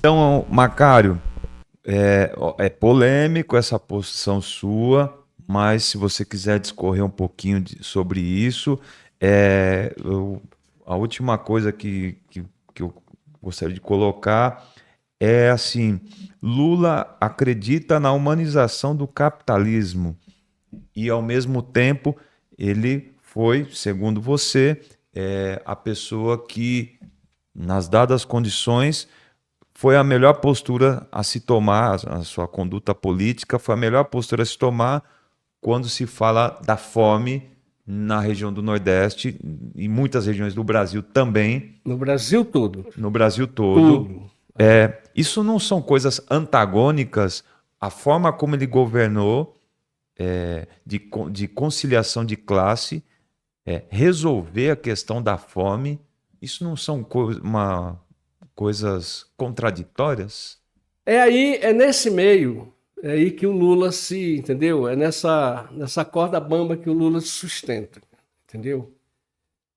Então, Macário, é polêmico essa posição sua, mas se você quiser discorrer um pouquinho sobre isso, a última coisa que eu gostaria de colocar é assim: Lula acredita na humanização do capitalismo e, ao mesmo tempo, ele foi, segundo você, a pessoa que, nas dadas condições, foi a melhor postura a se tomar, a sua conduta política foi a melhor postura a se tomar quando se fala da fome na região do Nordeste e muitas regiões do Brasil também, No Brasil todo. no Brasil todo. Tudo. Isso não são coisas antagônicas? A forma como ele governou, de conciliação de classe, resolver a questão da fome, isso não são coisas contraditórias? É nesse meio, é aí que o Lula se, entendeu? É nessa corda bamba que o Lula se sustenta, entendeu?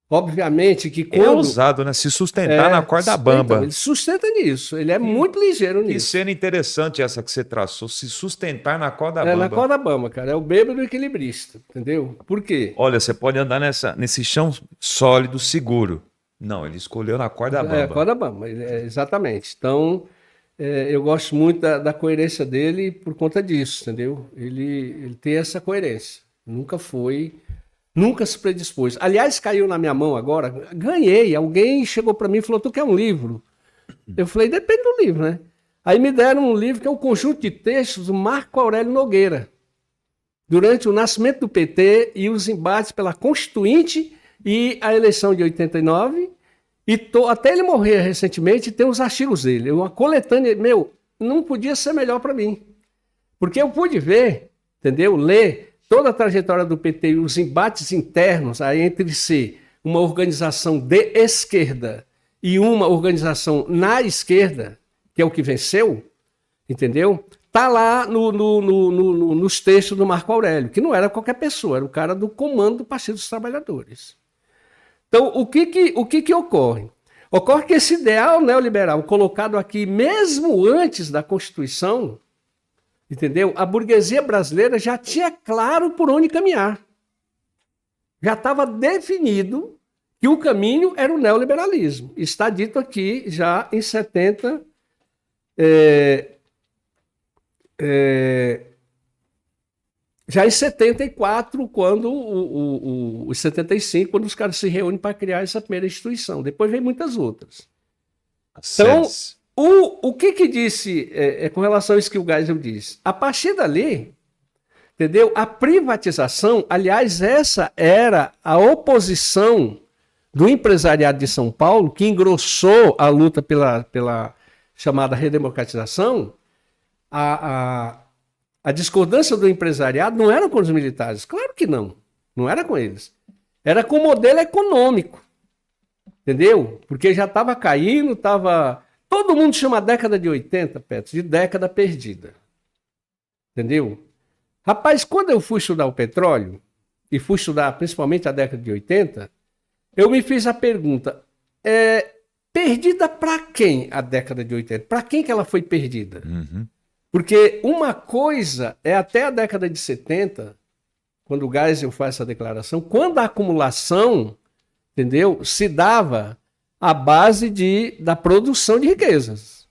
Obviamente que É quando... ousado, né? Se sustentar na corda Então, bamba. ele sustenta nisso, ele é muito ligeiro Que nisso. cena interessante essa que você traçou, se sustentar na corda É na bamba. corda bamba, cara, é o bêbado equilibrista, entendeu? Por quê? Olha, você pode andar nesse chão sólido, seguro. Não, ele escolheu na corda É a bamba. corda bamba, exatamente. Então, eu gosto muito da coerência dele por conta disso, entendeu? Ele tem essa coerência, nunca se predispôs. Aliás, caiu na minha mão agora, ganhei. Alguém chegou para mim e falou: Tu quer um livro? Eu falei: Depende do livro, né? Aí me deram um livro que é um conjunto de textos do Marco Aurélio Nogueira, durante o nascimento do PT e os embates pela Constituinte e a eleição de 89. Até ele morrer recentemente, tem os artigos dele. Uma coletânea, não podia ser melhor para mim. Porque eu pude ver, entendeu? Ler toda a trajetória do PT e os embates internos aí entre ser uma organização de esquerda e uma organização na esquerda, que é o que venceu, entendeu? Tá lá nos textos do Marco Aurélio, que não era qualquer pessoa, era o cara do comando do Partido dos Trabalhadores. Então, o que ocorre? Ocorre que esse ideal neoliberal colocado aqui, mesmo antes da Constituição, entendeu? A burguesia brasileira já tinha claro por onde caminhar. Já estava definido que o caminho era o neoliberalismo. Está dito aqui já em 70... Já em 74, quando os 75, quando os caras se reúnem para criar essa primeira instituição. Depois vem muitas outras. Então, o que disse com relação a isso que o Geisel disse? A partir dali, entendeu? A privatização, aliás, essa era a oposição do empresariado de São Paulo, que engrossou a luta pela chamada redemocratização. A discordância do empresariado não era com os militares. Claro que não. Não era com eles. Era com o modelo econômico. Entendeu? Porque já estava caindo, estava... Todo mundo chama a década de 80, Petro, de década perdida. Entendeu? Rapaz, quando eu fui estudar o petróleo, e fui estudar principalmente a década de 80, eu me fiz a pergunta, perdida para quem a década de 80? Para quem que ela foi perdida? Uhum. Porque uma coisa é até a década de 70, quando o Geisel faz essa declaração, quando a acumulação, entendeu, se dava à base da produção de riquezas.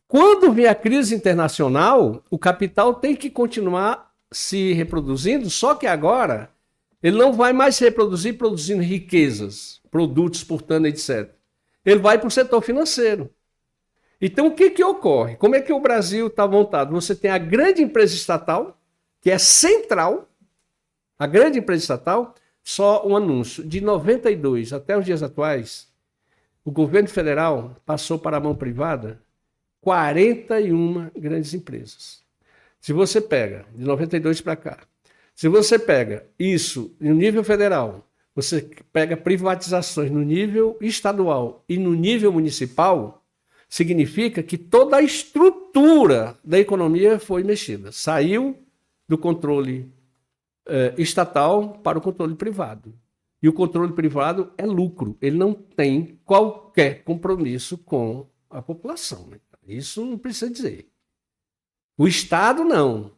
Quando vem a crise internacional, o capital tem que continuar se reproduzindo, só que agora ele não vai mais se reproduzir produzindo riquezas, produtos exportando, etc. Ele vai para o setor financeiro. Então, o que ocorre? Como é que o Brasil está montado? Você tem a grande empresa estatal, que é central, a grande empresa estatal, só um anúncio. De 92 até os dias atuais, o governo federal passou para a mão privada 41 grandes empresas. Se você pega, de 92 para cá, se você pega isso no nível federal, você pega privatizações no nível estadual e no nível municipal, significa que toda a estrutura da economia foi mexida. Saiu do controle estatal para o controle privado. E o controle privado é lucro. Ele não tem qualquer compromisso com a população. Né? Isso não precisa dizer. O Estado, não.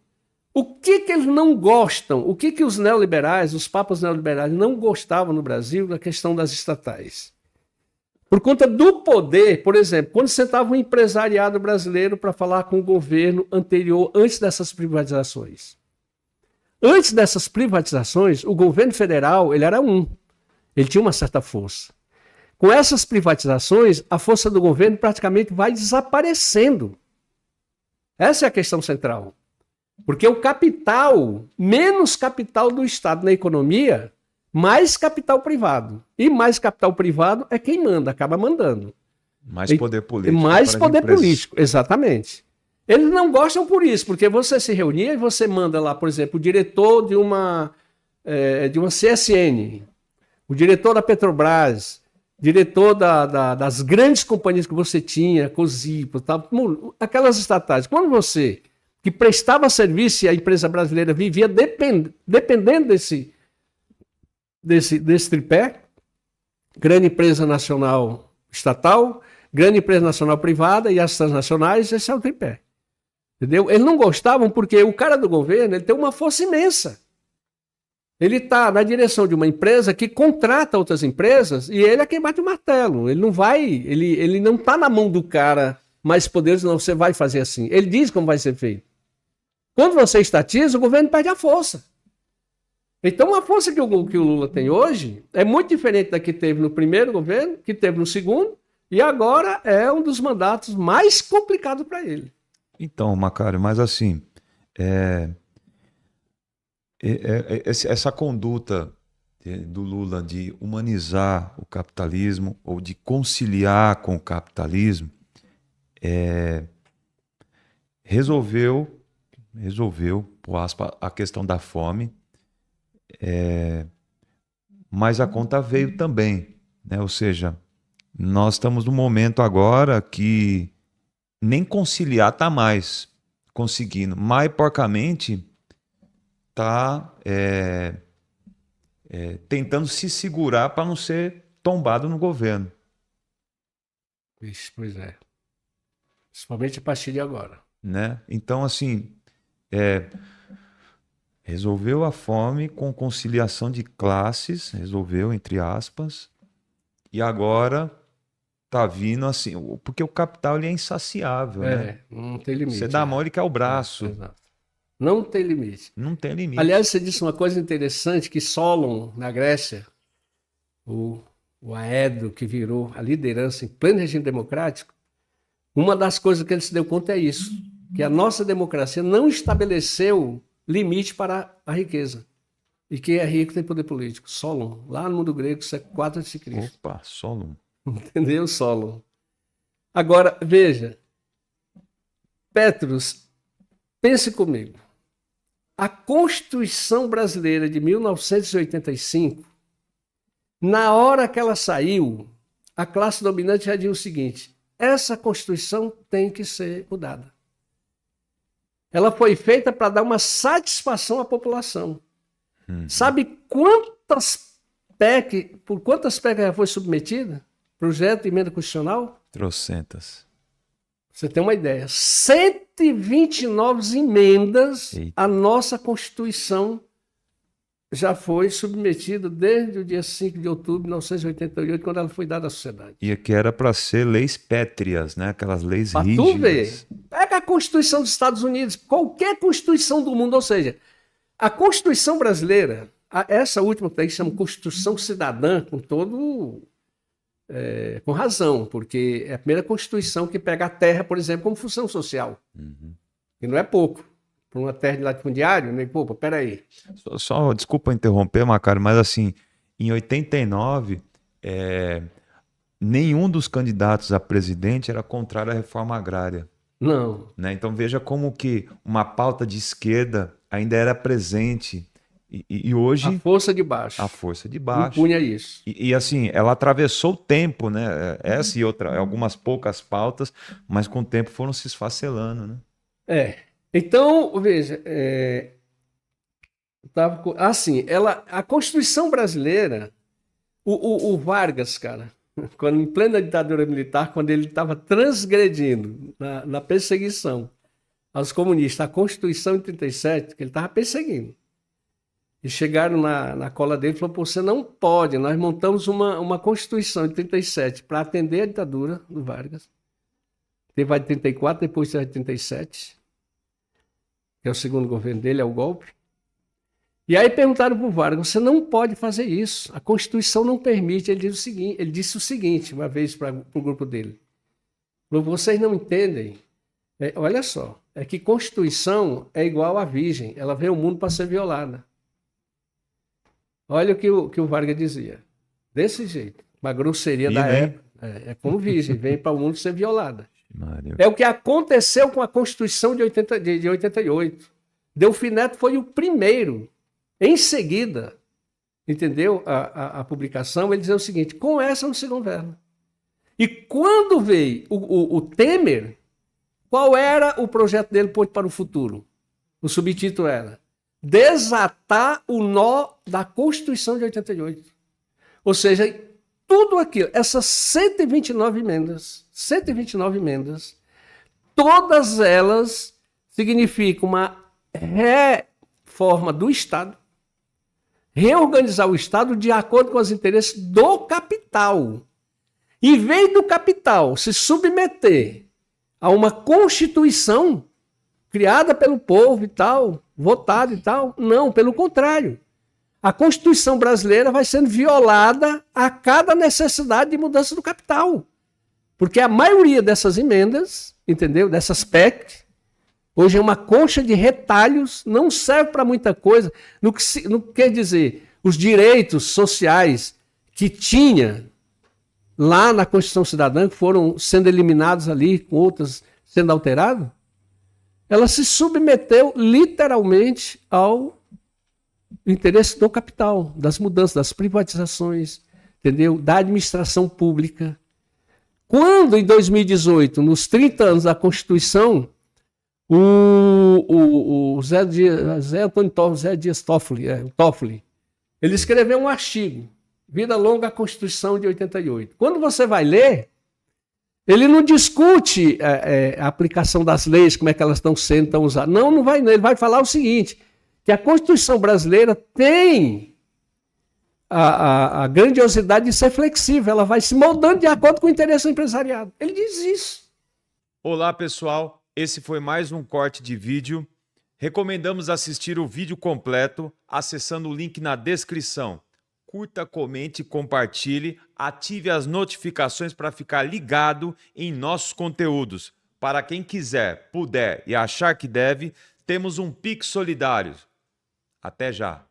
O que eles não gostam? O que os neoliberais, os papas neoliberais, não gostavam no Brasil da questão das estatais? Por conta do poder, por exemplo, quando sentava um empresariado brasileiro para falar com o governo anterior, antes dessas privatizações. Antes dessas privatizações, o governo federal ele era ele tinha uma certa força. Com essas privatizações, a força do governo praticamente vai desaparecendo. Essa é a questão central. Porque o capital, menos capital do Estado na economia, mais capital privado. E mais capital privado é quem manda, acaba mandando. Mais poder político. Mais poder político, exatamente. Eles não gostam por isso, porque você se reunia e você manda lá, por exemplo, o diretor de uma CSN, o diretor da Petrobras, diretor das grandes companhias que você tinha, Cosipo, tal, aquelas estatais. Quando você, que prestava serviço e a empresa brasileira vivia dependendo desse tripé, grande empresa nacional estatal, grande empresa nacional privada e as transnacionais, esse é o tripé. Entendeu? Eles não gostavam porque o cara do governo ele tem uma força imensa. Ele está na direção de uma empresa que contrata outras empresas e ele é quem bate o martelo. Ele não vai, ele não está na mão do cara mais poderoso, não, você vai fazer assim. Ele diz como vai ser feito. Quando você estatiza, o governo perde a força. Então, a força que o Lula tem hoje é muito diferente da que teve no primeiro governo, que teve no segundo, e agora é um dos mandatos mais complicados para ele. Então, Macário, mas assim, essa conduta do Lula de humanizar o capitalismo ou de conciliar com o capitalismo resolveu, por aspas, a questão da fome, mas a conta veio também, né? Ou seja, nós estamos num momento agora que nem conciliar está mais conseguindo, mais porcamente está tentando se segurar para não ser tombado no governo. Isso, pois é. Principalmente a partir de agora. Né? Então, assim, resolveu a fome com conciliação de classes, resolveu, entre aspas, e agora tá vindo assim, porque o capital ele é insaciável, né? Não tem limite. Você dá a mão, ele quer o braço. Exato. Não tem limite. Não tem limite. Aliás, você disse uma coisa interessante, que Solon, na Grécia, o Aedo, que virou a liderança em pleno regime democrático, uma das coisas que ele se deu conta é isso, que a nossa democracia não estabeleceu limite para a riqueza. E quem é rico tem poder político. Solon, lá no mundo grego, século IV a.C. Opa, Solon. Entendeu, Solon? Agora, veja, Petros, pense comigo. A Constituição brasileira de 1985, na hora que ela saiu, a classe dominante já dizia o seguinte: essa Constituição tem que ser mudada. Ela foi feita para dar uma satisfação à população. Sabe quantas PEC, por quantas PEC já foi submetida? Projeto de emenda constitucional? Trocentas. Você tem uma ideia. 129 emendas à nossa Constituição já foi submetida desde o dia 5 de outubro de 1988, quando ela foi dada à sociedade. E que era para ser leis pétreas, né? Aquelas leis pra rígidas. Tu ver. Pega a Constituição dos Estados Unidos, qualquer Constituição do mundo, ou seja, a Constituição brasileira, essa última que chama Constituição Cidadã, com razão, porque é a primeira Constituição que pega a terra, por exemplo, como função social. E não é pouco. Para uma terra de latifundiário, né? Pô, peraí. Só desculpa interromper, Macário, mas assim, em 89, nenhum dos candidatos a presidente era contrário à reforma agrária. Não. Né? Então veja como que uma pauta de esquerda ainda era presente. E hoje... A força de baixo. A força de baixo. Impunha isso. E assim, ela atravessou o tempo, né? Essa e outra, algumas poucas pautas, mas com o tempo foram se esfacelando, né? Então, veja, assim, a Constituição brasileira, o Vargas, cara, quando, em plena ditadura militar, quando ele estava transgredindo na perseguição aos comunistas, a Constituição em 37, que ele estava perseguindo. E chegaram na cola dele e falaram, pô, você não pode, nós montamos uma Constituição em 37 para atender a ditadura do Vargas. Teve a de 34, depois teve a de 37, que é o segundo governo dele, é o golpe. E aí perguntaram para o Vargas, você não pode fazer isso, a Constituição não permite. Ele disse o seguinte uma vez para o grupo dele, falou, vocês não entendem, olha só, é que Constituição é igual à virgem, ela veio ao mundo para ser violada. Olha o que o Vargas dizia, desse jeito, uma grosseria da época, é como virgem, vem para o mundo ser violada. Maria. É o que aconteceu com a Constituição de 88. Delfim Neto foi o primeiro. Em seguida, entendeu? A publicação, ele dizia o seguinte, com essa não se governa. E quando veio o Temer, qual era o projeto dele para o futuro? O subtítulo era desatar o nó da Constituição de 88. Ou seja, tudo aquilo, essas 129 emendas, todas elas significam uma reforma do Estado, reorganizar o Estado de acordo com os interesses do capital. Em vez do capital se submeter a uma Constituição criada pelo povo e tal, votada e tal, não, pelo contrário. A Constituição brasileira vai sendo violada a cada necessidade de mudança do capital. Porque a maioria dessas emendas, entendeu? Dessas PEC, hoje é uma concha de retalhos, não serve para muita coisa. No que quer dizer, os direitos sociais que tinha lá na Constituição Cidadã, que foram sendo eliminados ali, com outras sendo alteradas, ela se submeteu literalmente ao interesse do capital, das mudanças, das privatizações, entendeu? Da administração pública. Quando, em 2018, nos 30 anos da Constituição, o Zé Dias Toffoli, ele escreveu um artigo, Vida Longa à Constituição de 88. Quando você vai ler, ele não discute a aplicação das leis, como é que elas estão sendo, estão usadas. Não vai, ele vai falar o seguinte, que a Constituição brasileira tem a grandiosidade de ser flexível, ela vai se moldando de acordo com o interesse do empresariado. Ele diz isso. Olá, pessoal. Esse foi mais um corte de vídeo. Recomendamos assistir o vídeo completo acessando o link na descrição. Curta, comente, compartilhe, ative as notificações para ficar ligado em nossos conteúdos. Para quem quiser, puder e achar que deve, temos um Pix solidário. Até já!